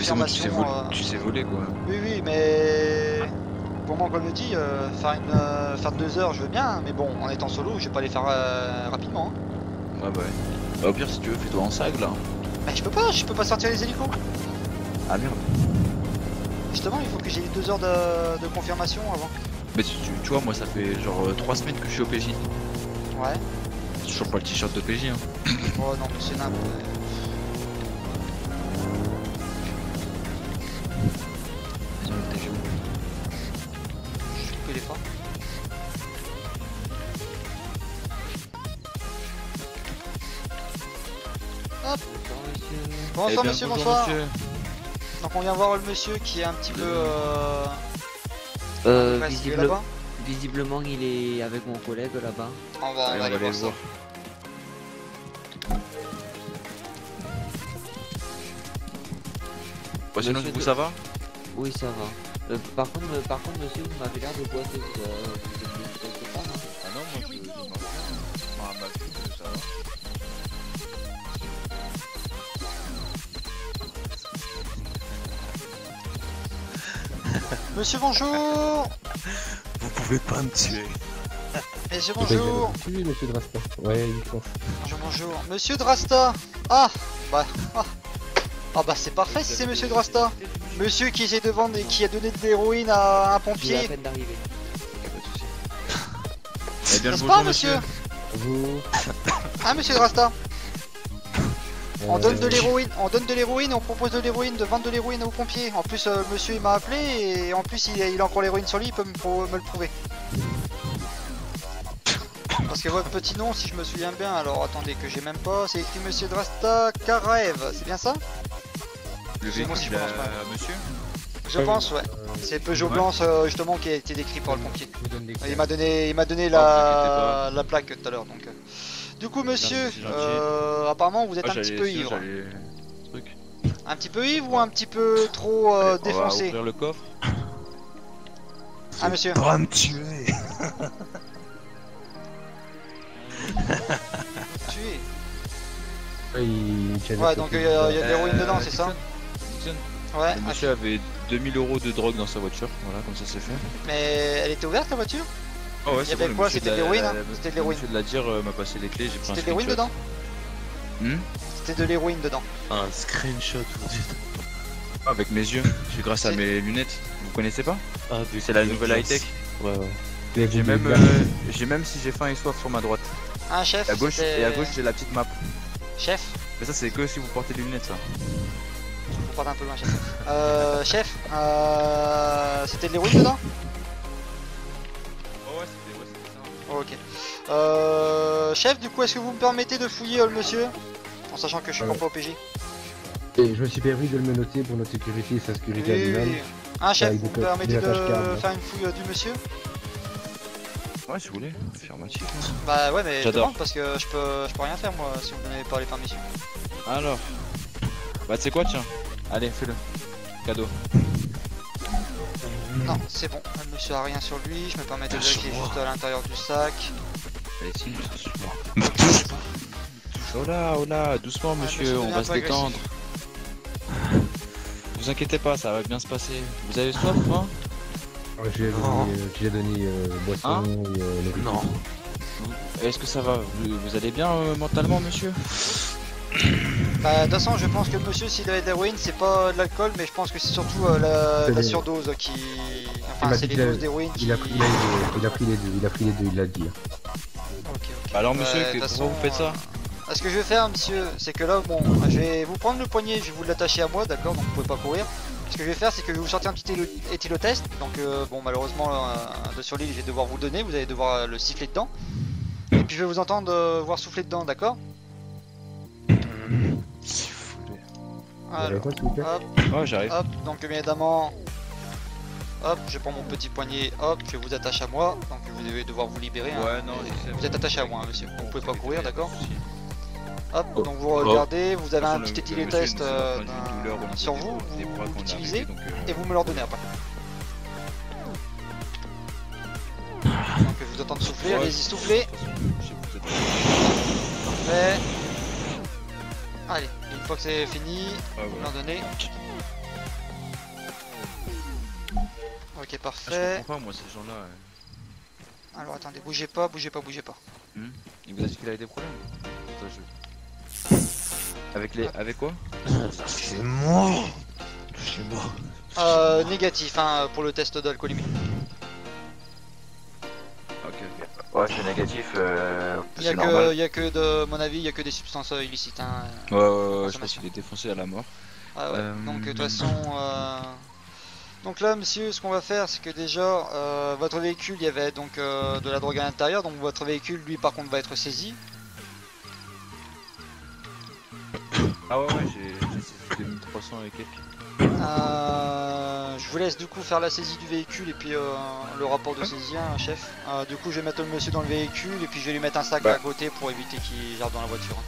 confirmation. Mais bon, tu sais voler quoi. Oui, oui, mais pour moi, comme je dis, faire 2 heures, je veux bien, mais bon, en étant solo, je vais pas les faire rapidement. Hein. Ouais, bah ouais. Bah, au pire, si tu veux, fais-toi en sag là. Mais je peux pas sortir les hélicos. Ah merde. Justement, il faut que j'ai eu 2 heures de confirmation avant. Mais tu vois, moi ça fait genre 3 semaines que je suis au PJ. Ouais. C'est toujours pas le t-shirt de PJ. Hein. Oh non, mais c'est n'importe quoi. Je coupe les pas. Hop. Bonsoir monsieur, bonsoir. Monsieur. Donc on vient voir le monsieur qui est un petit peu visiblement il est avec mon collègue là-bas. On va aller voir ça. Bah, sinon du coup ça va? Oui ça va. Par contre monsieur vous m'avez l'air de boiter, vous êtes quelque part, non? Ah non, moi je m'en ramasse plus, ça va. Monsieur bonjour. Vous pouvez pas me tuer. Monsieur bonjour. Oui, monsieur Drasta. Ouais, il pense. Bonjour, bonjour. Monsieur Drasta. Ah bah bah c'est parfait si c'est monsieur Drasta. Monsieur qui essaie de vendre et qui a donné de l'héroïne à un pompier. à peine d'arriver. Eh bien, N'est-ce bonjour, pas monsieur? Bonjour. Ah monsieur Drasta. On donne de l'héroïne, on propose de l'héroïne, de vendre de l'héroïne aux pompiers. En plus, le monsieur il m'a appelé et en plus il a encore l'héroïne sur lui, il peut me le prouver. Parce que votre petit nom, si je me souviens bien, alors attendez que j'ai même pas, c'est écrit monsieur Drasta Karaev, c'est bien ça? Le Excusez-moi si je prononce mal. monsieur? Je pense, ouais. C'est Peugeot Blanc justement qui a été décrit par le pompier. Je vous donne des Il m'a donné vous inquiétez la plaque tout à l'heure donc. Du coup monsieur, c'est gentil. apparemment vous êtes un petit peu ivre. Truc. Un petit peu ivre ou un petit peu trop On va défoncé? ouvrir le coffre. Ah monsieur. Pas me tuer. Tué. Ouais, Donc il y a de l'héroïne dedans, c'est ça? Dixon, Ouais. le monsieur avait 2000 € de drogue dans sa voiture, voilà, comme ça c'est fait. Mais elle était ouverte la voiture? Oh ouais, Il y avait quoi? C'était de l'héroïne, hein? C'était de l'héroïne. Le monsieur de la dire m'a passé les clés, j'ai pris un C'était de l'héroïne screenshot. dedans? C'était de l'héroïne dedans. Un screenshot, vous dites. Avec mes yeux, c'est grâce à C'est- mes lunettes. Vous connaissez pas? Ah, C'est la nouvelle high-tech. Ouais, ouais. J'ai même si j'ai faim et soif sur ma droite. Un chef. À gauche c'était- et à gauche j'ai la petite map. Chef. Mais ça c'est que si vous portez des lunettes ça. Faut porter un peu loin, chef. Chef. C'était de l'héroïne dedans? Oh ouais c'était ça. Oh, ok. Chef, du coup, est-ce que vous me permettez de fouiller le monsieur? En sachant que je suis pas au PJ. Et je me suis permis de le menoter pour notre sécurité et sa sécurité animale. Un chef, Avec vous des me permettez attaches cartes, de hein. faire une fouille du monsieur? Ouais si vous voulez, affirmatif. Bah ouais, mais je J'adore. demande parce que je peux rien faire moi si vous me donnez pas les permissions. Alors. Bah tu sais quoi tiens. Allez fais-le. Cadeau. Non, c'est bon, le monsieur a rien sur lui, je me permets de vérifier juste à l'intérieur du sac. Allez signe sur moi. Oh là, doucement monsieur, monsieur on devient va un se peu agressif. détendre. Vous inquiétez pas, ça va bien se passer. Vous avez soif hein? J'ai donné boisson Hein et le Non. Est-ce que ça va? Vous allez bien mentalement monsieur? Bah de toute façon je pense que le monsieur s'il avait de l'héroïne c'est pas de l'alcool mais je pense que c'est surtout la surdose qui... Enfin c'est les doses d'héroïne qui... Il a pris les deux, il l'a dit. Ok. Bah alors monsieur, De toute pourquoi façon, vous faites ça? Ce que je vais faire monsieur, c'est que là bon, je vais vous prendre le poignet, je vais vous l'attacher à moi, d'accord, donc vous pouvez pas courir. Ce que je vais faire c'est que je vais vous sortir un petit éthylotest, donc bon malheureusement de sur l'île je vais devoir vous le donner, vous allez devoir le siffler dedans. Et puis je vais vous entendre voir souffler dedans, d'accord? Si vous voulez. Alors, hop, Ouais j'arrive. hop, donc bien évidemment, hop, je prends mon petit poignet, hop, je vous attache à moi, donc vous devez devoir vous libérer. Hein. Ouais non, Vous êtes attaché à moi, hein, monsieur, vous pouvez pas courir, d'accord? Hop, Oh. donc vous regardez, vous avez un De toute petit façon, le éthylotest monsieur, nous, c'est pas une douleur au niveau sur des- vous, des bras qu'on vous a l'utilisez arrêtés, donc, et vous me le redonnez après. Donc je vous entends souffler, Ouais, allez-y soufflez. de toute façon, je sais que vous êtes- Parfait. Allez, une fois que c'est fini, Ah, vous me voilà. le redonnez. Ok, Je parfait. comprends pas moi ces gens-là. Alors attendez, bougez pas, bougez pas, bougez pas. Il vous a dit qu'il avait des problèmes. Attends, Avec quoi? Touchez-moi. Touchez-moi. Négatif hein, pour le test d'alcoolémie. Ok. Ouais, c'est négatif. Il C'est normal. y a que de mon avis, il y a que des substances illicites. Hein. Ouais, je pense qu'il est défoncé à la mort. Ah ouais. Donc de toute façon, donc là, monsieur, ce qu'on va faire, c'est que déjà, votre véhicule, il y avait donc de la drogue à l'intérieur, donc votre véhicule, lui, par contre, va être saisi. Ah ouais, j'ai 2300 et quelques. Je vous laisse du coup faire la saisie du véhicule et puis le rapport de saisie, hein, chef. Du coup, je vais mettre le monsieur dans le véhicule et puis je vais lui mettre un sac à côté pour éviter qu'il gère dans la voiture. Hein.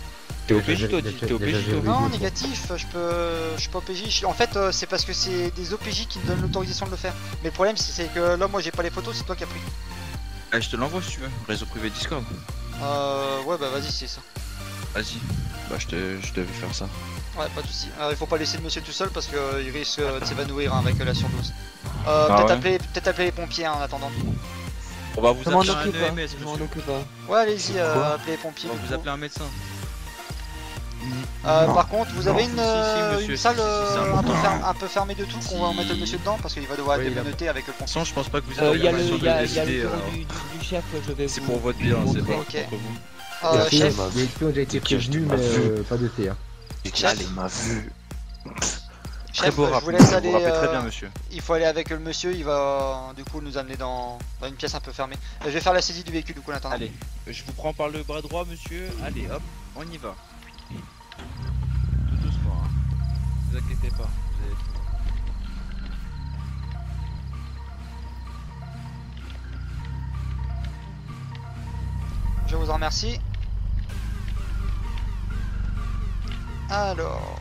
T'es OPJ toi, t'es OPJ toi. Non, négatif, je suis pas OPJ. En fait, c'est parce que c'est des OPJ qui me donnent l'autorisation de le faire. Mais le problème, c'est que là, moi, j'ai pas les photos, c'est toi qui as pris. Ah, je te l'envoie si tu veux, réseau privé Discord. Ouais, bah vas-y, c'est ça. Vas-y, bah je devais faire ça. Ouais, pas de soucis. Il faut pas laisser le monsieur tout seul parce qu'il risque de s'évanouir hein, avec la surdose. Peut-être appeler les pompiers hein, en attendant. On va vous Je m'en appeler un occupe pas. EMS, Je m'en monsieur. occupe pas. Ouais, allez-y, appelez les pompiers. On va du vous coup. appeler un médecin. Par contre, vous avez une monsieur, salle c'est un peu fermée de tout qu'on va remettre le monsieur dedans parce qu'il va devoir être démenoté avec le De pompier. toute façon, je pense pas que vous Il ayez y a la le permission de décider. bureau alors. du chef, je vais C'est vous... pour votre bien, c'est pas Ok. contre vous. Chef, Les élections ont déjà été prévenues, mais pas de thé. Hein. Là, il m'a vu. Très chef, beau je rap, vous laisse vous aller. rappelez très bien, monsieur. Il faut aller avec le monsieur, il va du coup nous amener dans une pièce un peu fermée. Je vais faire la saisie du véhicule du coup en attendant. Allez, je vous prends par le bras droit, monsieur. Allez, hop, on y va. Tout doucement, hein. Ne vous inquiétez pas. Vous allez tout... Je vous en remercie. Alors,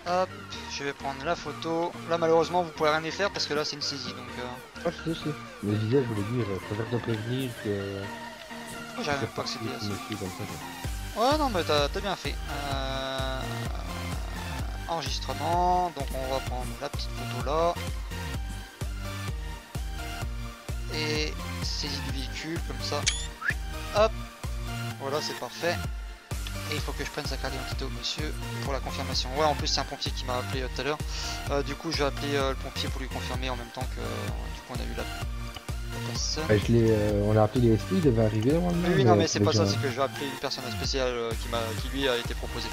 hop, je vais prendre la photo. Là malheureusement vous pourrez rien y faire parce que là c'est une saisie donc. Ah, je sais. Mais je disais, je voulais dire, préfère te prévenir que. J'arrive même pas que c'était ça. Monsieur comme ça. Ouais non mais t'as bien fait. Enregistrement, donc on va prendre la petite photo là. Et saisie du véhicule comme ça. Hop, voilà c'est parfait. Et il faut que je prenne sa carte d'identité au monsieur pour la confirmation. Ouais en plus c'est un pompier qui m'a appelé tout à l'heure. Du coup je vais appeler le pompier pour lui confirmer en même temps que du coup on a eu la personne. On a appelé les SPI, il devait arriver normalement. Oui non mais c'est pas ça, c'est que je vais appeler une personne spéciale qui lui a été proposée.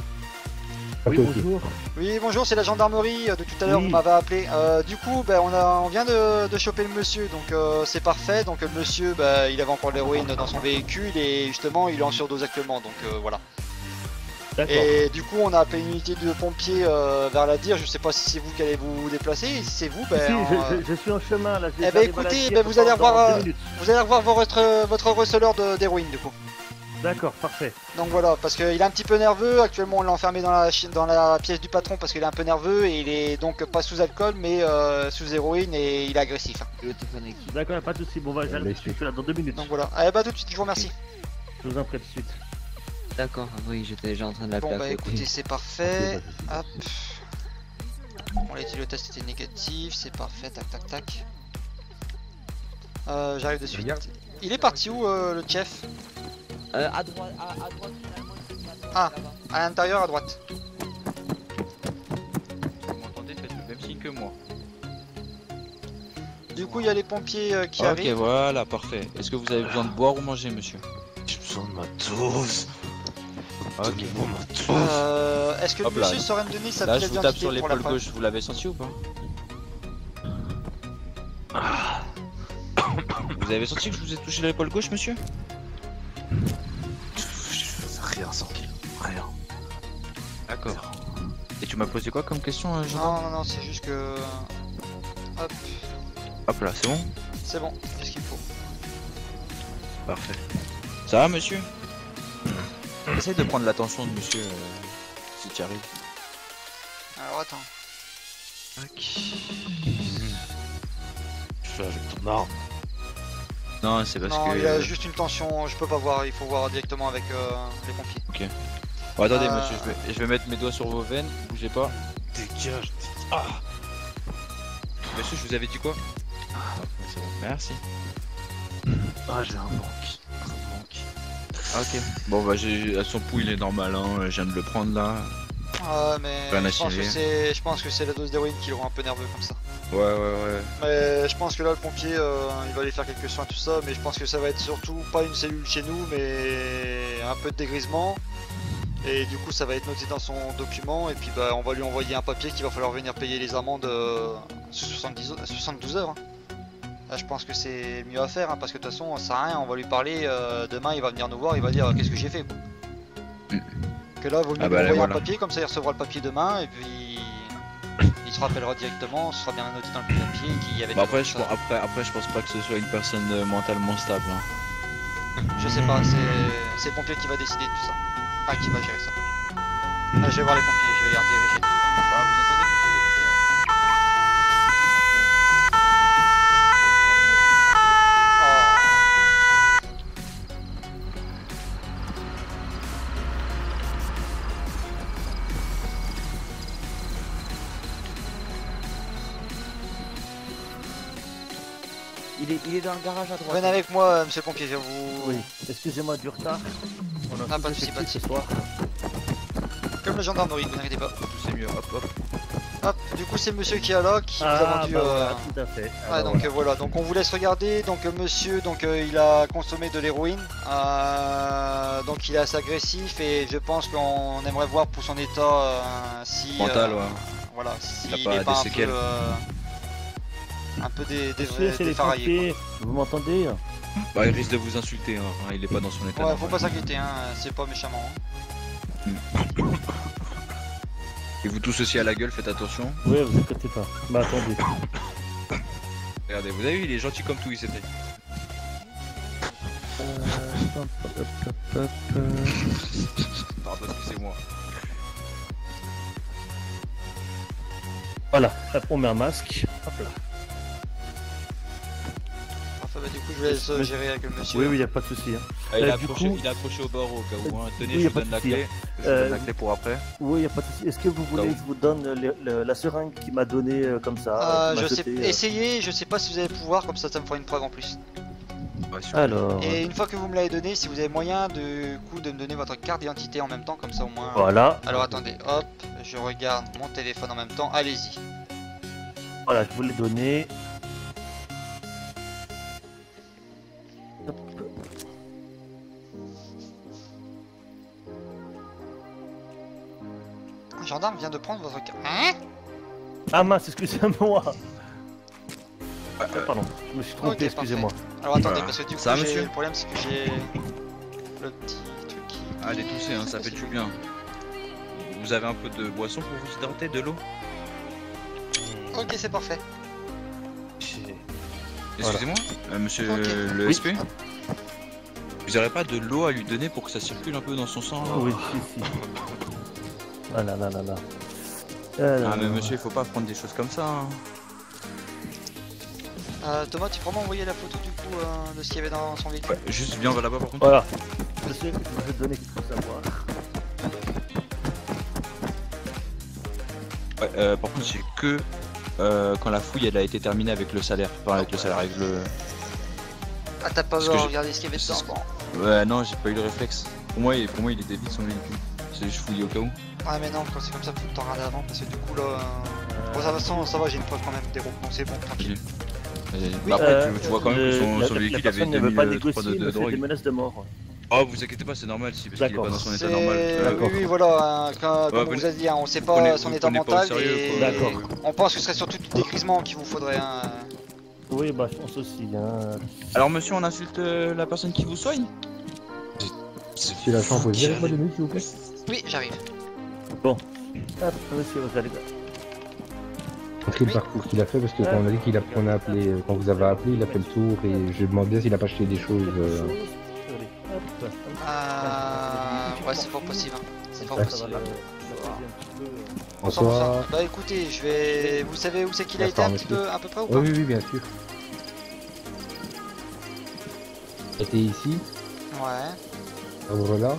Oui, bonjour. Oui bonjour, c'est la gendarmerie de tout à l'heure, Oui. vous m'avez appelé. Du coup on vient de choper le monsieur, donc c'est parfait. Donc le monsieur il avait encore de l'héroïne dans son véhicule et justement il est en surdose actuellement, donc voilà. Et du coup on a appelé une unité de pompiers vers la dire, je sais pas si c'est vous qui allez vous déplacer, et si c'est vous, je suis en chemin là. Eh ben écoutez, vous allez revoir votre receleur d'héroïne du coup. D'accord, parfait. Donc voilà, parce qu'il est un petit peu nerveux, actuellement on l'a enfermé dans la pièce du patron parce qu'il est un peu nerveux et il est donc pas sous alcool mais sous héroïne et il est agressif. Le téléphone avec qui? D'accord, pas de soucis. Bon, j'arrive tout de suite là dans 2 minutes. Donc voilà, allez bah tout de suite, je vous remercie. Je vous en prie tout de suite. D'accord, oui, j'étais déjà en train de l'appeler Bon bah à côté. écoutez, c'est parfait. Hop. On l'a dit, le test était négatif, c'est parfait, tac tac tac. J'arrive de suite. Regarde. Il est parti où le chef? À droite, à droite finalement. Ah, à l'intérieur à droite. Si vous m'entendez, faites le même signe que moi. Du coup il y a les pompiers qui Ok, arrivent. voilà, parfait. Est-ce que vous avez besoin de boire ou manger, monsieur? J'ai besoin de ma dose. Ok. Donnez-moi ma dose. Est-ce que le Hop là. monsieur saurait me donner sa Là, pièce je vous tape sur d'identité pour la l'épaule preuve? gauche, vous l'avez senti ou pas? Vous avez senti que je vous ai touché l'épaule gauche, monsieur? Rien senti. Rien. D'accord. Et tu m'as posé quoi comme question, Jean? Non, c'est juste que... Hop, Hop là, c'est bon? c'est bon, c'est ce qu'il faut. Parfait. Ça va, monsieur? Essaye de prendre l'attention de monsieur si tu arrives. Alors attends. Je fais avec ton arme. Non, c'est parce Non, que... il a juste une tension, je peux pas voir, il faut voir directement avec les pompiers. Bon, attendez, Euh. monsieur, je vais mettre mes doigts sur vos veines, bougez pas. Dégage. Monsieur, je vous avais dit quoi? C'est bon. Merci. Ah, j'ai un manque. Un manque. Ok. Bon bah son pouls il est normal hein, je viens de le prendre là. Ah mais Rien à je pense que c'est la dose d'héroïne qui le rend un peu nerveux comme ça. Ouais. Mais je pense que là le pompier il va aller faire quelques soins tout ça, mais je pense que ça va être surtout pas une cellule chez nous mais un peu de dégrisement. Et du coup ça va être noté dans son document et puis bah on va lui envoyer un papier qu'il va falloir venir payer les amendes sous 72 heures. Hein. Là, je pense que c'est mieux à faire hein, parce que de toute façon ça sert à rien, on va lui parler, demain il va venir nous voir, il va dire qu'est-ce que j'ai fait quoi. Que là vaut mieux lui envoyer un papier, comme ça il recevra le papier demain et puis il se rappellera directement, ce sera bien noté dans le papier qu'il y avait. Bah après je pense pas que ce soit une personne mentalement stable. Hein. Je sais pas, c'est le pompier qui va décider de tout ça. Enfin qui va gérer ça. Là, je vais voir les pompiers, je vais les rediriger. Il est dans le garage à droite. Venez avec moi, monsieur le pompier, je vais vous. Oui, excusez-moi du retard. On a pas de soucis, pas de soucis. ce soir. Comme la gendarmerie, vous inquiétez pas. Tout c'est mieux, hop. Hop, du coup c'est le monsieur qui est là qui vous a vendu. Bah voilà, tout à fait. Ouais, donc voilà, donc on vous laisse regarder. Donc monsieur, donc il a consommé de l'héroïne, donc il est assez agressif et je pense qu'on aimerait voir pour son état si mental, ouais. Voilà, s'il Il a pas est pas des séquelles. un peu Monsieur, c'est les défaraillé. pompiers. Vous m'entendez? Bah il risque de vous insulter, hein. Il est pas dans son état. Ouais, normal. faut pas s'inquiéter, hein, c'est pas méchamment. Hein. Et vous tous aussi à la gueule, faites attention. Ouais, vous inquiétez pas. Bah attendez. Regardez, vous avez vu, il est gentil comme tout, il s'était. Non, parce que c'est moi. Voilà, hop, on met un masque. Hop là. Enfin, bah, du coup, je vais laisse gérer avec le monsieur. Oui, oui, y a pas de souci. Hein. Ah, il, a du accroché, coup- il a accroché au bord au cas où. Hein. Tenez, oui, y je a vous pas donne de la souci, clé. Je vous donne la clé pour après. Oui, y a pas de souci. Est-ce que vous voulez que je vous donne la seringue qu'il m'a donnée comme ça qu'il m'a Je sais, jeté, essayez, je sais pas si vous allez pouvoir, comme ça me fera une preuve en plus. Ouais, sûr. Alors, Et une fois que vous me l'avez donné, si vous avez moyen de me donner votre carte d'identité en même temps, comme ça au moins. voilà. Alors attendez, hop, je regarde mon téléphone en même temps, allez-y. Voilà, je vous l'ai donné. Hop. Un gendarme vient de prendre votre carte. Hein? Ah mince, excusez-moi. Pardon, je me suis trompé, Ok, excusez-moi. Alors attendez, Voilà. parce que du coup, Ça va, monsieur le problème c'est que j'ai le petit truc qui. Allez, toussez, hein, ça fait du bien. Vous avez un peu de boisson pour vous hydrater, de l'eau? Ok, c'est parfait. Excusez-moi, monsieur Ok. le Oui. SP. Vous aurez pas de l'eau à lui donner pour que ça circule un peu dans son sang là? Oui, si. Ah là là là là. Ah mais monsieur, il faut pas prendre des choses comme ça. Hein. Thomas, tu pourras m'envoyer la photo du coup de ce qu'il y avait dans son véhicule? Ouais, juste viens là-bas par contre. Voilà. Monsieur, je vais te donner quelque chose à boire. Ouais, par contre, j'ai que quand la fouille elle a été terminée avec le salaire. Enfin, avec le salaire, avec le. Ah, t'as pas Parce que regardé ce qu'il y avait dedans? Bon. Ouais, non, j'ai pas eu le réflexe. Pour moi, il était vide son véhicule. C'est juste fouillé au cas où. Ouais, mais non, quand c'est comme ça, faut le temps regarder avant parce que du coup là. Bon, ça va, j'ai une preuve quand même des roues, donc c'est bon, tranquille. Bah après, tu vois quand même que son la véhicule avait personne ne veut pas 2003 négocier, de me fait des drogue. menaces de mort. Oh, vous inquiétez pas, c'est normal si, parce qu'il est D'accord. pas dans son état C'est- normal. D'accord. Oui, voilà, comme on vous- vous a dit, hein, on sait vous pas prenez- son vous état prenez pas au mental sérieux, et quoi. D'accord. on pense que ce serait surtout du dégrisement qu'il vous faudrait. Hein. Oui, bah je pense aussi. Hein. Alors, monsieur, on insulte la personne qui vous soigne? Si la chambre, vous direz pas 2 minutes, s'il vous plaît. Oui, j'arrive. Hop, monsieur, vous allez. Montrez le parcours qu'il a fait parce que quand on a dit qu'on a appelé, quand vous avez appelé, il a fait le tour et je demande bien s'il a pas acheté des choses. Ouais, c'est fort possible. Hein. C'est fort Ouais. possible. Bonsoir. Bah écoutez, je vais. Vous savez où c'est qu'il a été D'accord, un petit monsieur. peu, à peu près ou Oui, pas? oui, oui, bien sûr. Il était ici, Ouais. à Ourela.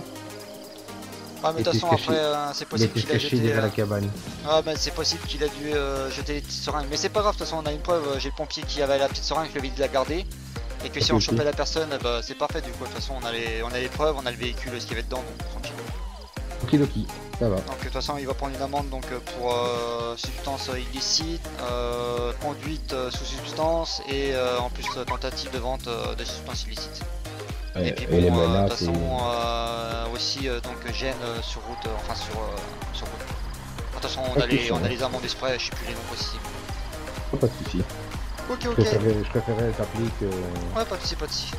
Ah mais de toute était façon caché. après c'est Il possible était qu'il a caché jeté... derrière la cabane. Ah bah c'est possible qu'il a dû jeter les petites seringues. Mais c'est pas grave, de toute façon on a une preuve, j'ai le pompier qui avait la petite seringue, je lui ai dit de la garder. Et que si on Ok. chopait la personne, bah c'est parfait du coup, de toute façon on a les preuves, on a le véhicule, ce qu'il y avait dedans, donc tranquille. Okidoki, ça va. Donc de toute façon il va prendre une amende donc, pour substance illicite, conduite sous substance et en plus tentative de vente de substances illicites. Ouais, Et puis et les bon, de toute menaces. façon aussi donc gêne sur route, enfin sur route. De toute façon Pas de question, on a hein. les amendes exprès, je sais plus les noms précis. Pas de soucis. Ok Je ok, préférais t'appeler que. ouais pas de soucis, pas de soucis.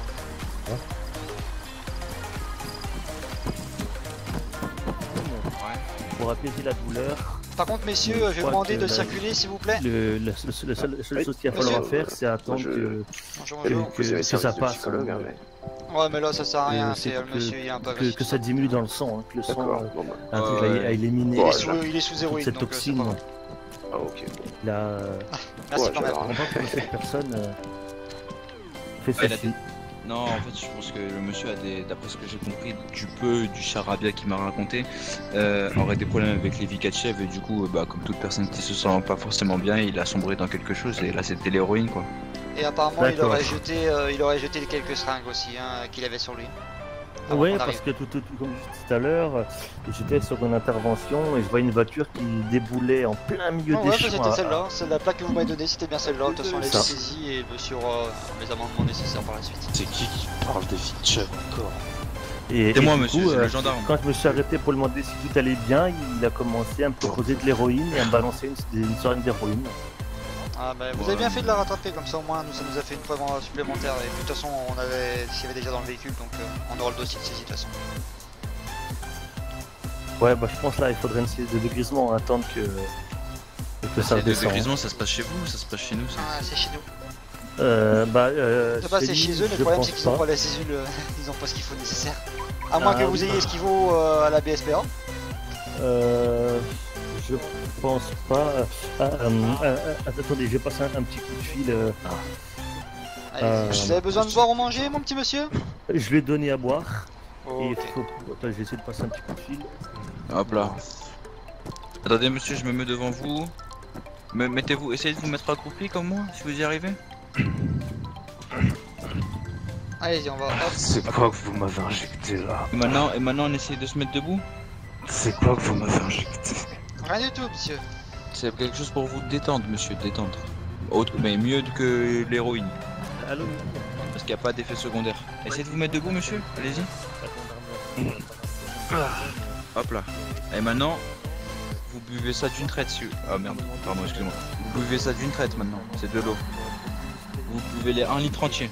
Pour apaiser la douleur, Par contre messieurs, je vais Je vous crois demander que de la- circuler s'il vous plaît. la seule chose qu'il va falloir faire, c'est attendre Bonjour, que, bonjour. que- que ça passe. Ouais mais là ça sert à rien, c'est c'est le que- monsieur il est un peu Que agressif. ça diminue dans le sang, hein, que le sang D'accord, bon bah. un truc à éliminer Il est sous héroïne cette donc c'est toxine. pas grave. Ah ok. Il a, Merci Ouais, quand même. j'adore. on voit que cette personne fait Ouais, il sa a fille. Non, en fait, je pense que le monsieur a des, d'après ce que j'ai compris, du peu du charabia qu'il m'a raconté, aurait des problèmes avec les Vikachev et du coup, bah, comme toute personne qui se sent pas forcément bien, il a sombré dans quelque chose et là c'était l'héroïne quoi. Et apparemment il D'accord. aurait jeté les quelques seringues aussi hein, qu'il avait sur lui. Avant Oui, qu'on parce arrive. que comme je disais tout à l'heure, j'étais sur une intervention et je vois une voiture qui déboulait en plein milieu Non, des ouais, champs. c'était celle-là, c'est la plaque que vous m'avez donnée, c'était bien celle-là. De toute façon, elle a été Ça. saisie et le monsieur aura les amendements nécessaires par la suite. C'est qui parle des features encore? Et C'est moi du monsieur, coup, c'est le gendarme. quand je me suis arrêté pour lui demander si tout allait bien, il a commencé à me proposer de l'héroïne et à me balancer une seringue d'héroïne. Ah bah vous Ouais. avez bien fait de la rattraper, comme ça au moins ça nous a fait une preuve supplémentaire. Et puis, de toute façon, s'il y avait déjà dans le véhicule, donc on aura le dossier de saisie de toute façon. Ouais, bah je pense là, il faudrait une série de dégrisement, attendre que ça Le redescende. grisement, ça se passe chez vous ou ça se passe chez nous ça? Ah, c'est chez nous. De base, c'est chez eux, le je problème pense c'est qu'ils ont pas la césule, ils ont pas ce qu'il faut nécessaire. À moins que vous ayez ce qu'il faut à la BSPA. Je pense pas. Attendez, je vais passer un petit coup de fil. Allez, vous avez besoin de boire ou manger, mon petit monsieur? Je lui ai donné à boire. Et il Ok. faut... Attends, je vais essayer de passer un petit coup de fil. Hop là. Attendez monsieur, je me mets devant vous. Mettez-vous, essayez de vous mettre accroupi comme moi, si vous y arrivez. Allez-y, on va. Hop. C'est quoi que vous m'avez injecté là? Et maintenant on essaye de se mettre debout. C'est quoi que vous m'avez injecté? Rien du tout, monsieur. C'est quelque chose pour vous détendre monsieur, détendre. Autre, mais mieux que l'héroïne, Allô. parce qu'il n'y a pas d'effet secondaire. Essayez de vous mettre debout monsieur, allez-y. Hop là. Et maintenant, vous buvez ça d'une traite. Ah merde, pardon, excusez-moi. Vous buvez ça d'une traite maintenant, c'est de l'eau. Vous buvez les 1 litre entier.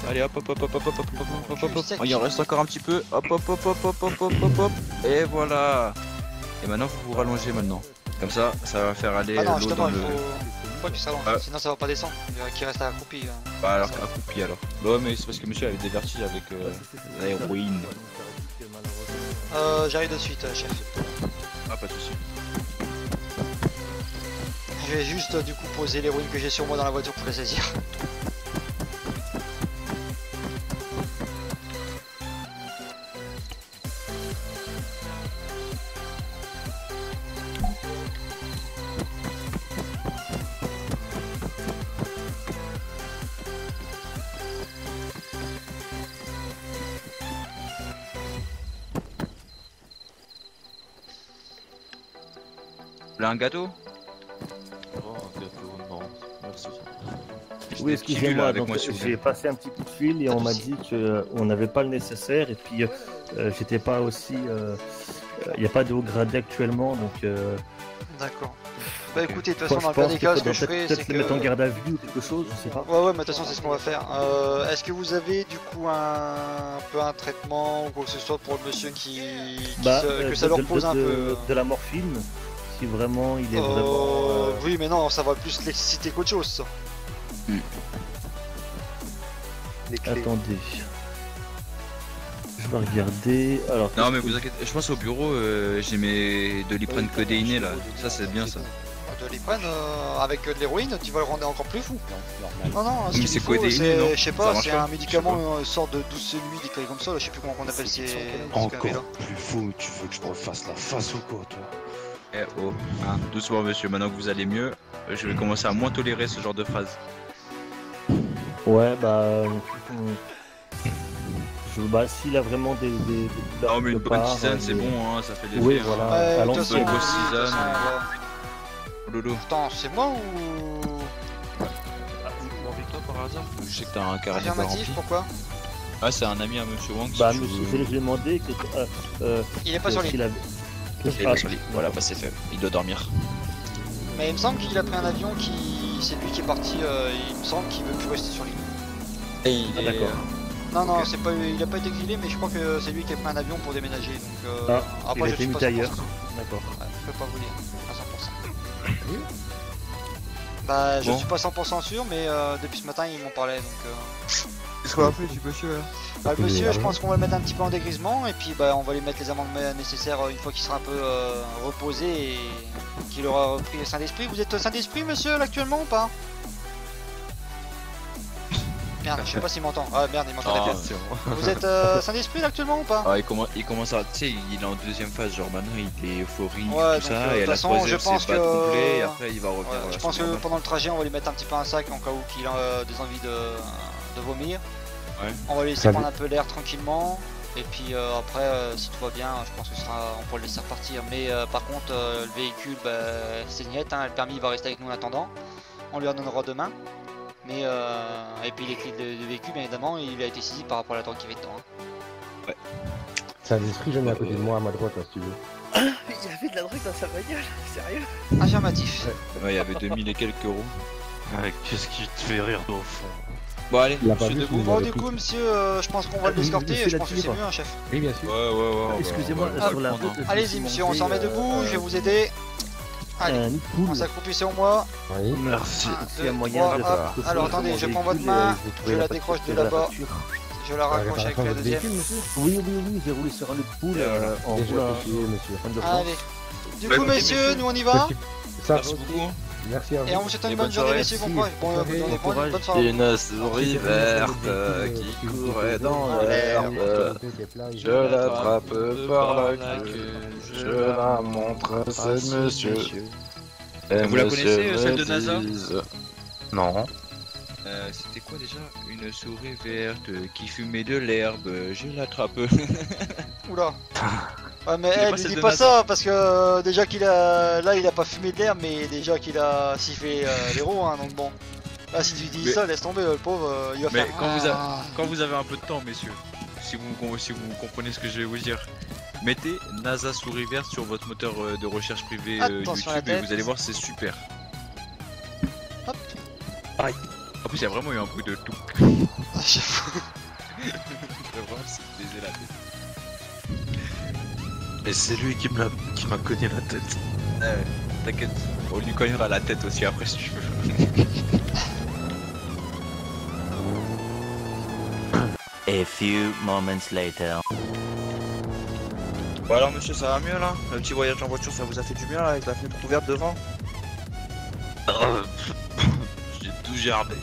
Allez hop hop hop hop hop hop hop hop hop hop. Oh, il en reste encore un petit peu. Hop hop hop hop hop hop hop hop hop. Et voilà. Et maintenant vous vous rallongez maintenant. Comme ça va faire aller Ah non, l'eau justement, dans il le. faut pas qu'il s'allonge, Ah. sinon ça va pas descendre. Il va qu'il reste accroupi. Bah alors accroupi alors. Bah mais c'est parce que monsieur avait des vertiges avec l'héroïne. J'arrive de suite, chef. Ah pas de soucis. Je vais juste du coup poser l'héroïne que j'ai sur moi dans la voiture pour la saisir. Vous voulez un gâteau? Non, merci. Oui, Des petits culs, là, excusez-moi, avec donc moi, s'il vous plaît. j'ai passé un petit coup de fil et Pas de on m'a souci. dit qu'on n'avait pas le nécessaire et puis j'étais pas aussi. Il n'y a pas de haut gradé actuellement donc. D'accord. Bah écoutez, de toute je façon, dans le pense cas des qu'il cas, ce que faudrait je ferai, peut-être c'est les que. mettre en garde à vue ou quelque chose, je sais pas. Ouais, mais de toute façon, c'est ce qu'on va faire. Est-ce que vous avez du coup un peu un traitement ou quoi que ce soit pour le monsieur que ça leur pose un peu de la morphine, si vraiment il est vraiment. Oui, mais non, ça va plus l'exciter qu'autre chose, ça. Attendez. Je vais regarder. Alors. Non mais vous inquiétez, je pense au bureau j'ai mes Doliprane codéiné là, ça c'est bien ça. De les prennent avec de l'héroïne, tu vas le rendre encore plus fou. Non, non, ce Mais qu'il c'est faut, codéiné, non c'est, je sais Ça pas, marche c'est pas un médicament, une sorte de douce nuit, des trucs comme ça, là, je sais plus comment on appelle ces conneries-là. Encore plus fou, tu veux que je te refasse la face ou quoi, toi? Eh oh, hein, doucement monsieur, maintenant que vous allez mieux, je vais commencer à moins tolérer ce genre de phrases. Ouais, bah, s'il a vraiment des douleurs Non mais une quelque bonne part, tisane c'est des- bon, hein, ça fait des Oui, effets, hein. voilà. Ouais, de allons toute sur façon, bonne grosse de toute tisane. façon, Oh, Lolo. Attends, c'est moi ou... Avec toi par hasard Je sais que t'as un carnet Affirmatif, rempli. pourquoi? Ah c'est un ami à monsieur Wang. Bah, si tu monsieur, veux. je lui ai demandé Il est pas sur s'il l'île. avait- Il est pas sur l'île. Voilà, bah c'est fait, il doit dormir. Mais il me semble qu'il a pris un avion qui... C'est lui qui est parti, il me semble qu'il veut plus rester sur l'île. Ah, d'accord. Non, non, c'est pas, il a pas été exilé, mais je crois que c'est lui qui a pris un avion pour déménager, donc... Ah, il a je été suis pas muté 100% ailleurs. sûr. D'accord. Ouais, je peux pas vous dire, à 100%. Bah, je Bon. suis pas 100% sûr, mais depuis ce matin, ils m'en parlaient, donc... Qu'est-ce qu'on a fait du monsieur là Bah, le Il est monsieur, je large. pense qu'on va le mettre un petit peu en dégrisement, et puis bah, on va lui mettre les amendes nécessaires une fois qu'il sera un peu reposé et qu'il aura repris sain d'esprit. Vous êtes sain d'esprit, monsieur, là, actuellement ou pas? Merde, je sais pas s'il m'entend. Ah merde, il m'entendait bien. Vous êtes sain d'esprit là, actuellement ou pas? Ah, il commence à. Tu sais, il est en deuxième phase, genre maintenant il est euphorique, Ouais, tout donc, ça, de et toute la façon, troisième je pense c'est pas que- complet, et après il va revenir. Ouais, je pense que pendant le trajet, on va lui mettre un petit peu un sac en cas où qu'il a des envies de vomir. Ouais. On va lui laisser Ça prendre un peu l'air tranquillement. Et puis après, si tout va bien, je pense que on pourra le laisser repartir. Mais par contre, le véhicule, bah, c'est net, hein, le permis va rester avec nous en attendant. On lui en donnera demain. Mais et puis les clés de véhicule, bien évidemment, il a été saisi par rapport à la drogue qui avait dedans. Hein. C'est un esprit, j'en ai à côté de moi, à ma droite, là, si tu veux. Il y avait de la drogue dans sa bagnole, sérieux? Affirmatif. Ouais, il y avait 2000 et quelques euros. Qu'est-ce qui te fait rire au fond? Bon, allez, Il a pas monsieur vu debout. qu'il Bon, avait du pris. coup, monsieur, je pense qu'on va l'escorter. monsieur Je pense que là-dessus, c'est mieux, hein, chef. Oui, bien sûr. Ouais. Excusez-moi, on va sur la le prendre, route. hein. Allez-y, monsieur, on s'en met debout. Je vais vous aider. Allez, Un nid de on poule. s'accroupit sur moi. Oui. Merci. 1, S'il y a 2, moyen 3, de hop. faire Alors quelque attendez, chose je dans prends mon votre véhicule, main, je vais trouver je la la décroche de facture là-bas, facture. je la raccroche avec la votre deuxième. véhicule, monsieur. Oui, j'ai roulé sur un nid de poule en Déjà roulant effectué, monsieur. en urgence. Allez. Du Bah, coup, écoutez, messieurs, messieurs. nous on y va. Ça, Merci beaucoup. merci à vous. Et on vous souhaite une Et bonne bonne journée, soirée. messieurs. Bon Merci. courage. Bonne courage. soirée. Une souris verte qui courait dans l'herbe. Je l'attrape par la queue, je la montre à ce monsieur. Et Vous la monsieur connaissez, me celle de NASA dise- Non. C'était quoi déjà? Une souris verte qui fumait de l'herbe, je l'attrape. Oula. Ouais, mais Il est lui pas celle dis de pas NASA. ça parce que déjà qu'il a. Là, il a pas fumé de l'air, mais déjà qu'il a sifflé l'héros, hein, donc bon. Là, si tu dis Mais- ça, laisse tomber, le pauvre, il va Mais faire. quand vous avez un peu de temps, messieurs, si vous comprenez ce que je vais vous dire, mettez NASA souris verte sur votre moteur de recherche privé Attention à la YouTube et tête. vous allez voir, c'est super. Hop. Aïe. En plus, il y a vraiment eu un bruit de tout. J'avoue. Vraiment, c'est baisé la tête. Et c'est lui qui m'a cogné la tête. T'inquiète, on lui cognera la tête aussi après si tu veux. A few moments later. Bon alors monsieur, ça va mieux là? Le petit voyage en voiture, ça vous a fait du bien là, avec la fenêtre ouverte devant? J'ai tout gerbé.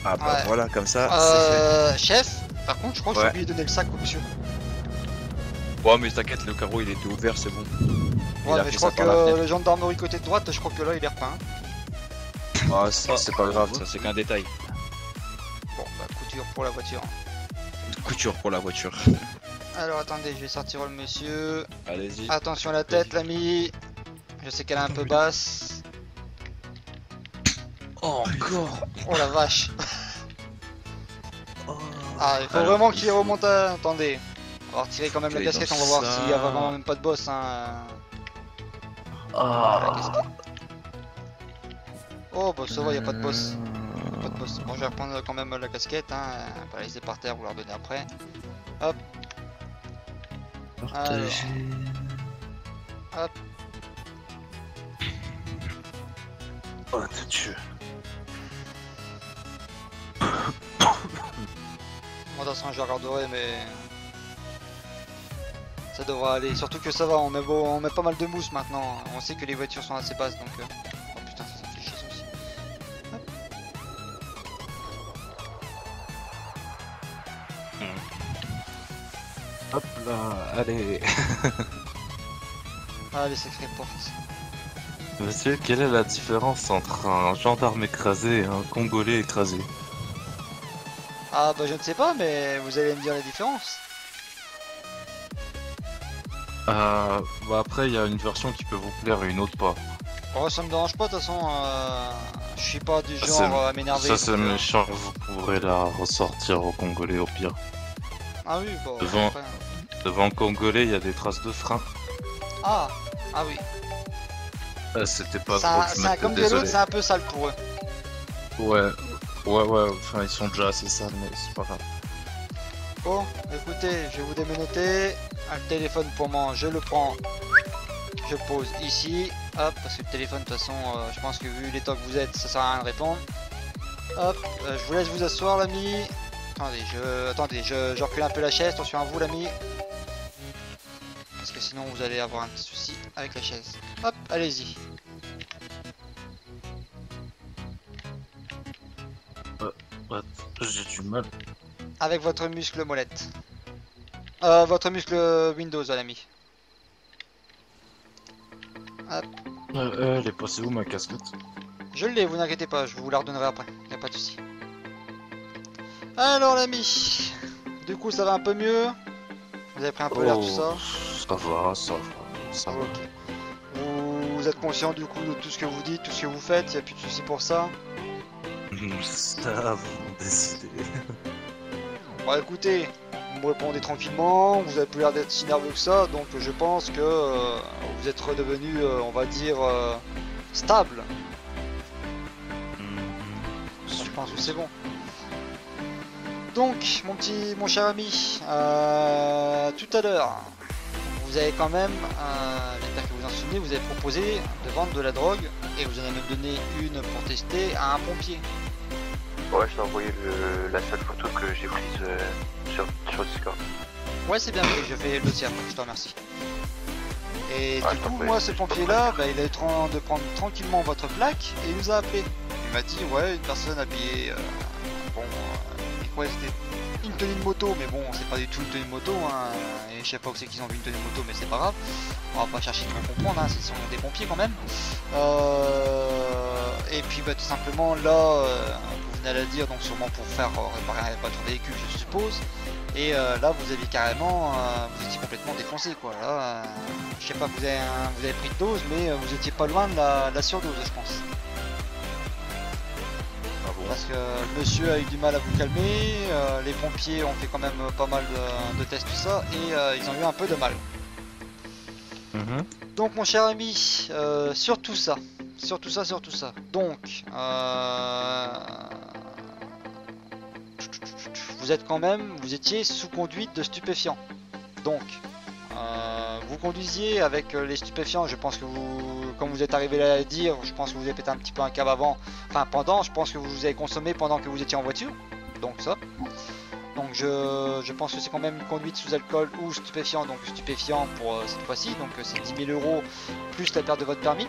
Ah bah Ouais. voilà, comme ça, c'est fait. Chef, par contre, je crois que j'ai Ouais. oublié de donner le sac au monsieur. Ouais, mais t'inquiète, le carreau il était ouvert, c'est bon. Ouais, a mais fait je crois ça par la que fenêtre. le gendarmerie côté de droite, je crois que là, il est repeint. Ah, c'est pas grave, Ça, c'est qu'un détail. Bon, bah, couture pour la voiture. Couture pour la voiture. Alors, attendez, je vais sortir le monsieur. Allez-y. Attention à la tête, l'ami. Je sais qu'elle est un peu basse. Encore. Oh la vache. Ah, il faut Alors, vraiment qu'il remonte à... Attendez. On va retirer quand même la Fais casquette, dans on va voir ça. s'il y a vraiment même pas de boss. Hein. Ah. La casquette. Oh bah ça va, il a pas de boss. Pas de boss. Bon, je vais reprendre quand même la casquette, hein. Pas la laisser par terre, vous la redonner après. Hop. Alors. Hop. Oh, t'es Dieu. Moi, de toute façon, je regarderai, mais. Ça devrait aller. Surtout que ça va, on met pas mal de mousse maintenant. On sait que les voitures sont assez basses donc. Hop là, allez. Ah, les sacrées portes. Monsieur, quelle est la différence entre un gendarme écrasé et un Congolais écrasé? Ah bah je ne sais pas, mais vous allez me dire la différence. Bah après, il y a une version qui peut vous plaire et une autre pas. Oh, ça me dérange pas, de toute façon, je suis pas du Ça, genre à m'énerver. Ça c'est donc, méchant, vous pourrez la ressortir au Congolais au pire. Ah oui, bon, Devant. après. Devant le Congolais, il y a des traces de frein. Ah, ah oui. C'était pas Ça, trop que je ça, mette, comme dirait désolé. l'autre, c'est un peu sale pour eux. Ouais, enfin ils sont déjà assez sales, mais c'est pas grave. Bon, écoutez, je vais vous démenoter. Le téléphone pour moi, je le prends. Je pose ici. Hop, parce que le téléphone, de toute façon, je pense que vu l'état que vous êtes, ça sert à rien de répondre. Hop, je vous laisse vous asseoir, l'ami. Attendez, je recule un peu la chaise. Attention à vous, l'ami. Parce que sinon, vous allez avoir un petit souci avec la chaise. Hop, allez-y. Ouais, j'ai du mal. Avec votre muscle molette. Votre muscle Windows, l'ami. Hop. Elle est passée où ma casquette? Je l'ai, vous n'inquiétez pas, je vous la redonnerai après, y a pas de souci. Alors l'ami, du coup ça va un peu mieux. Vous avez pris un peu l'air tout ça. Ça va. Ok. Vous êtes conscient du coup de tout ce que vous dites, tout ce que vous faites, y a plus de soucis pour ça. Ça, vous décidez. Bon écoutez, vous me répondez tranquillement, vous avez plus l'air d'être si nerveux que ça, donc je pense que vous êtes redevenu, on va dire, stable. Je pense que c'est bon. Donc, mon cher ami, tout à l'heure, vous avez quand même, j'espère que vous en souvenez, vous avez proposé de vendre de la drogue et vous en avez même donné une pour tester à un pompier. Ouais, je t'ai envoyé la seule photo que j'ai prise sur Discord. Ouais, c'est bien pris, je fais le dossier après, je te remercie. Et Ouais, du coup, moi, ce pompier-là, il est en train de prendre tranquillement votre plaque et il nous a appelé. Il m'a dit, ouais, une personne habillée, ouais, c'était une tenue de moto, mais bon, c'est pas du tout une tenue de moto, hein, et je sais pas où c'est qu'ils ont vu une tenue de moto, mais c'est pas grave. On va pas chercher de comprendre, hein, ce sont des pompiers quand même. Et puis, tout simplement, là, vous venez à la dire, donc sûrement pour faire réparer votre véhicule, je suppose. Et là, vous aviez carrément, vous étiez complètement défoncé, quoi. Là, je sais pas, vous avez pris de dose, mais vous étiez pas loin de la surdose, je pense. Parce que le monsieur a eu du mal à vous calmer, les pompiers ont fait quand même pas mal de tests, tout ça, et ils ont eu un peu de mal. Donc mon cher ami, sur tout ça. Donc, vous étiez sous conduite de stupéfiants. Donc, vous conduisiez avec les stupéfiants, je pense que vous, comme vous êtes arrivé là à dire, je pense que vous avez pété un petit peu un câble avant, enfin pendant, je pense que vous avez consommé pendant que vous étiez en voiture, donc ça. Donc je pense que c'est quand même une conduite sous alcool ou stupéfiant, donc stupéfiant pour cette fois-ci, donc c'est 10 000 € plus la perte de votre permis.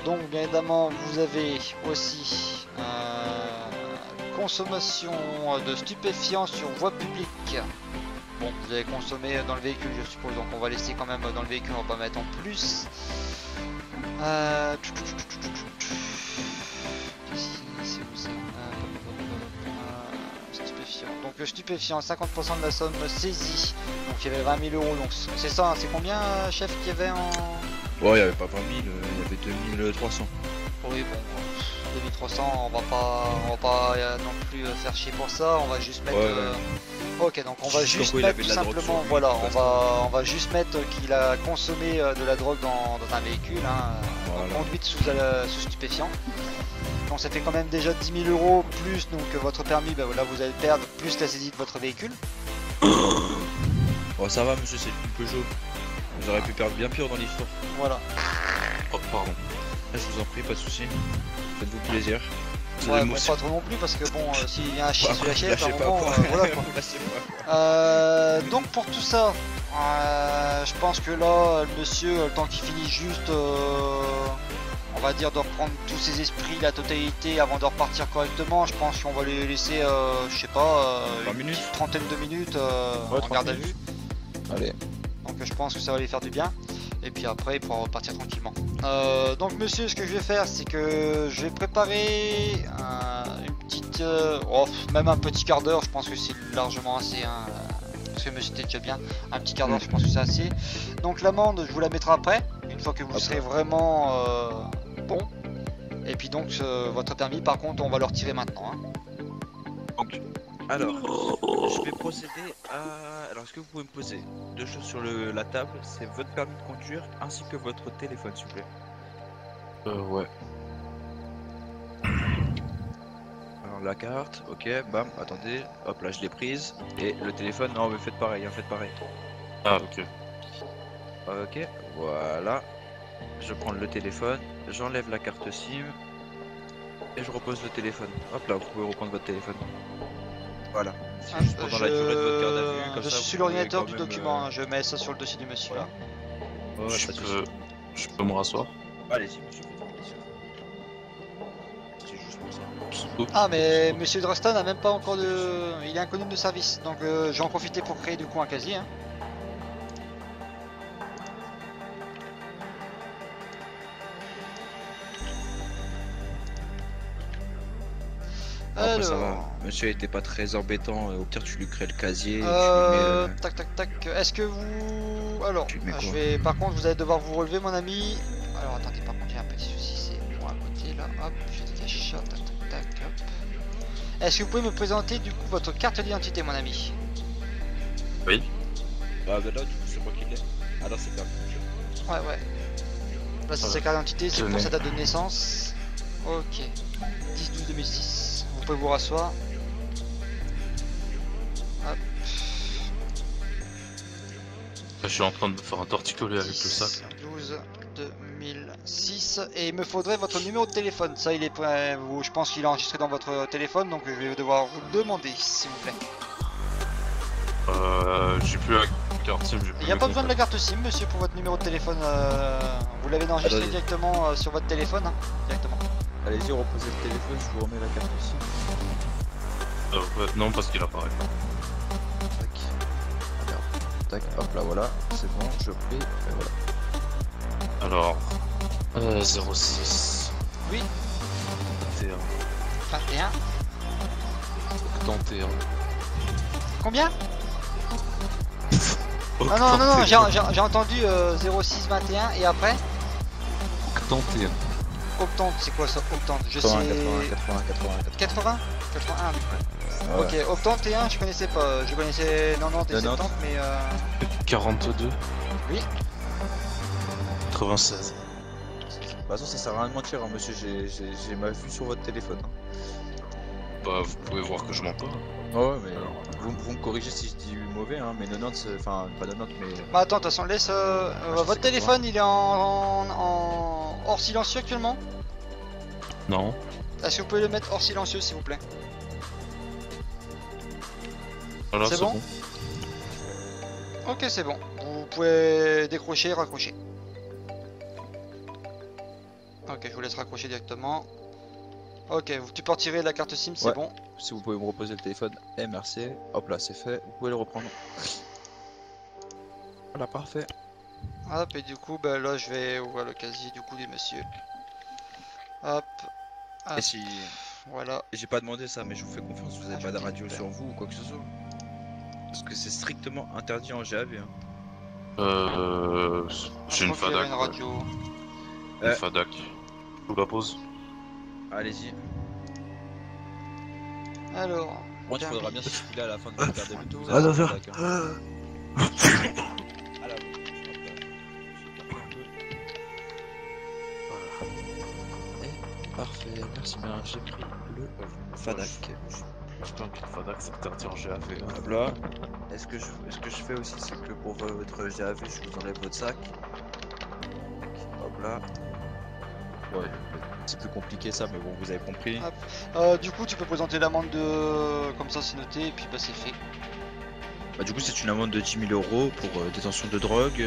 Donc bien évidemment vous avez aussi consommation de stupéfiants sur voie publique. Bon, vous avez consommé dans le véhicule, je suppose, donc on va laisser quand même dans le véhicule, on va pas mettre en plus. Stupéfiant. Donc stupéfiant, 50% de la somme saisie. Donc il y avait 20 000 €. Donc c'est ça, hein, c'est combien, chef, qu'il y avait en... Bon, il y avait pas 20 000, il y avait 2300. Oui, bon, 2300, on va pas non plus faire chier pour ça, on va juste mettre... Ok, donc on va juste mettre tout simplement, voilà, on va juste mettre qu'il a consommé de la drogue dans un véhicule, hein, voilà. Conduite sous stupéfiant. Donc ça fait quand même déjà 10 000 € plus donc votre permis, là vous allez perdre, plus la saisie de votre véhicule. Oh ça va monsieur, c'est une Peugeot. Vous auriez pu perdre bien pire dans l'histoire. Voilà. Oh pardon. Je vous en prie, pas de soucis. Faites-vous plaisir. Ouais, bon, pas trop non plus parce que bon, s'il y a un chien sur la chaise, à un moment, voilà quoi. Donc pour tout ça, je pense que là, le monsieur, le temps qu'il finit juste, on va dire, de reprendre tous ses esprits, la totalité, avant de repartir correctement. Je pense qu'on va les laisser, je sais pas, une petite trentaine de minutes en garde à vue. Allez. Donc je pense que ça va les faire du bien. Et puis après, il pourra repartir tranquillement. Donc monsieur, ce que je vais faire, c'est que je vais préparer une petite... même un petit quart d'heure, je pense que c'est largement assez. Hein, parce que monsieur, c'était déjà bien. Un petit quart d'heure, je pense que c'est assez. Donc l'amende, je vous la mettrai après, une fois que vous serez vraiment bon. Et puis donc, votre permis, par contre, on va le retirer maintenant. Hein. Donc, alors, je vais procéder à... Alors, est-ce que vous pouvez me poser deux choses sur la table? C'est votre permis de conduire ainsi que votre téléphone, s'il vous plaît. Ouais. Alors, la carte, ok, bam, attendez, hop là, je l'ai prise. Et le téléphone, non, mais faites pareil, hein, faites pareil. Ah, ok. Ok, voilà. Je prends le téléphone, j'enlève la carte SIM et je repose le téléphone. Hop là, vous pouvez reprendre votre téléphone. Voilà. C'est juste pendant la durée de votre garde à vue. Comme je ça, suis sur vous l'ordinateur pouvez du quand même, document, hein, je mets ça sur le dossier du monsieur là. Ouais, Je peux me rasseoir? Allez-y, monsieur, faites-le, bien sûr. C'est juste pour ça. Ah mais monsieur Draston n'a même pas encore de... Il est inconnu de service, donc je vais en profiter pour créer du coup un casier. Hein. Après, ça va. Monsieur était pas très embêtant, au pire tu lui crées le casier. Tac tac tac, est-ce que vous... Alors, je vais... Par contre, vous allez devoir vous relever mon ami. Alors attendez, par contre j'ai un petit souci, c'est moi à côté là, hop, je dégage ça, tac tac tac, hop. Est-ce que vous pouvez me présenter du coup votre carte d'identité mon ami? Oui. Ah bah là du coup c'est moi qui l'ai. Ah là c'est permis. Ouais ouais. Là c'est sa carte d'identité, c'est pour sa date de naissance. Ok. 10-12-2006. Vous pouvez vous rasseoir. Hop. Je suis en train de me faire un torticolis avec le sac. 12-2006. Et il me faudrait votre numéro de téléphone. Ça, il est prêt. Je pense qu'il est enregistré dans votre téléphone, donc je vais devoir vous le demander, s'il vous plaît. J'ai plus la carte SIM. Il n'y a pas besoin de la carte SIM, monsieur, pour votre numéro de téléphone. Vous l'avez enregistré directement sur votre téléphone, hein, directement. Allez-y, reposez le téléphone, je vous remets la carte SIM. Ouais, non, parce qu'il apparaît. Tac. Regarde. Tac, hop là, voilà. C'est bon, je plie, et voilà. Alors, 06. Oui. 21. 21. 81. Combien? Ah non, non, non, j'ai entendu 0621 et après? 81. Octante, c'est quoi ça? Octante, je 80, sais... 80? 81. Ah ouais. Ok, Octante et 1, je connaissais pas. Je connaissais 90 et 70, mais 42. Oui. 96. De toute façon, ça sert à rien de mentir, hein, monsieur. J'ai ma vue sur votre téléphone. Hein. Bah, vous pouvez voir que je mens pas. Ouais, mais vous me corrigez si je dis mauvais, hein, mais 90, enfin, pas 90, mais... Bah attends, de toute façon, laisse... votre téléphone, il est en hors silencieux actuellement? Non. Est-ce que vous pouvez le mettre hors silencieux, s'il vous plaît? Voilà, c'est bon? Ok, c'est bon. Vous pouvez décrocher et raccrocher. Ok, je vous laisse raccrocher directement. Ok, tu peux retirer la carte SIM, c'est bon. Si vous pouvez me reposer le téléphone, merci. Hop là, c'est fait. Vous pouvez le reprendre. Voilà, parfait. Hop, et du coup, bah là, je vais ouvrir le casier du coup du monsieur. Hop. Et si... Voilà. J'ai pas demandé ça, mais je vous fais confiance, vous avez pas de radio sur vous ou quoi que ce soit. Parce que c'est strictement interdit en GAV. Hein. J'ai une FADAC. Une radio. Une FADAC. Je vous la pose. Allez-y. Alors. Bon, il faudra bien circuler à la fin de votre garde à vue. Ah non, non. Parfait, merci bien, j'ai pris le FADAC. Je pense que le FADAC c'est interdit en GAV. Hop là. Est-ce que je fais aussi, c'est que pour votre GAV, je vous enlève votre sac. Hop là. Ouais, c'est plus compliqué ça, mais bon, vous avez compris. Du coup, tu peux présenter l'amende de... Comme ça, c'est noté, et puis bah c'est fait. Bah, du coup, c'est une amende de 10 000 € pour détention de drogue,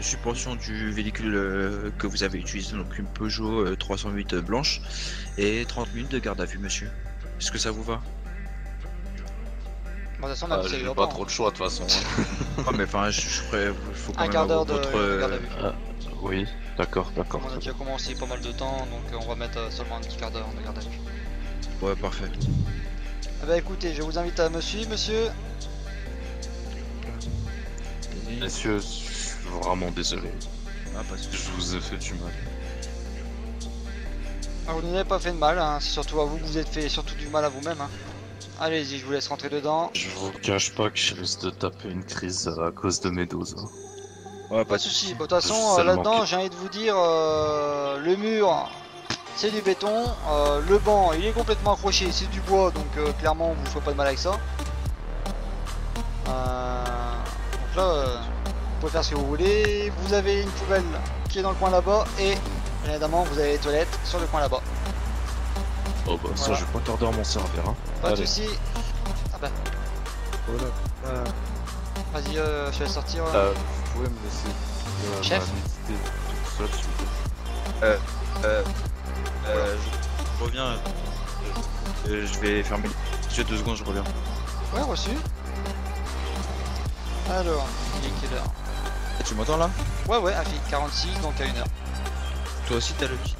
suspension du véhicule que vous avez utilisé, donc une Peugeot 308 blanche, et 30 minutes de garde à vue, monsieur. Est-ce que ça vous va? Bon, de toute façon, on a dit J'ai c'est pas urbain, trop de choix de toute façon. Ah, mais enfin, je ferais. Faut quand Un même quart d'heure avoir de votre. garde à vue. Oui, d'accord, d'accord. On a déjà commencé pas mal de temps, donc on va mettre seulement un petit quart d'heure de garde à vue. Ouais, parfait. Ah bah écoutez, je vous invite à me suivre, monsieur. Messieurs, je suis vraiment désolé. Ah, parce que Je vous ai fait du mal. Ah, vous n'avez pas fait de mal, hein. C'est surtout à vous que vous êtes fait surtout du mal à vous-même. Hein. Allez-y, je vous laisse rentrer dedans. Je vous cache pas que je risque de taper une crise à cause de mes doses. Hein. Ouais, Pas de soucis. Bon, de toute façon, Seulement là-dedans, que- j'ai envie de vous dire, le mur, c'est du béton. Le banc, il est complètement accroché, c'est du bois, donc clairement, vous ne ferez pas de mal avec ça. Donc là, vous pouvez faire ce que vous voulez. Vous avez une poubelle qui est dans le coin là-bas, et bien évidemment, vous avez les toilettes sur le coin là-bas. Oh bah ça, Voilà. je vais pas tarder à m'en servir. Hein. Pas de Allez. soucis. Ah bah, Oh là. vas-y, je te laisse sortir. Vous pouvez me laisser Chef. ma méditer toute seule, s'il vous plaît. je reviens. Je vais fermer. J'ai 2 secondes, je reviens. Ouais, reçu. Alors, il est quelle heure? Tu m'entends là? Ouais, ouais, à 46, donc à 1h. Toi aussi, t'as le petit.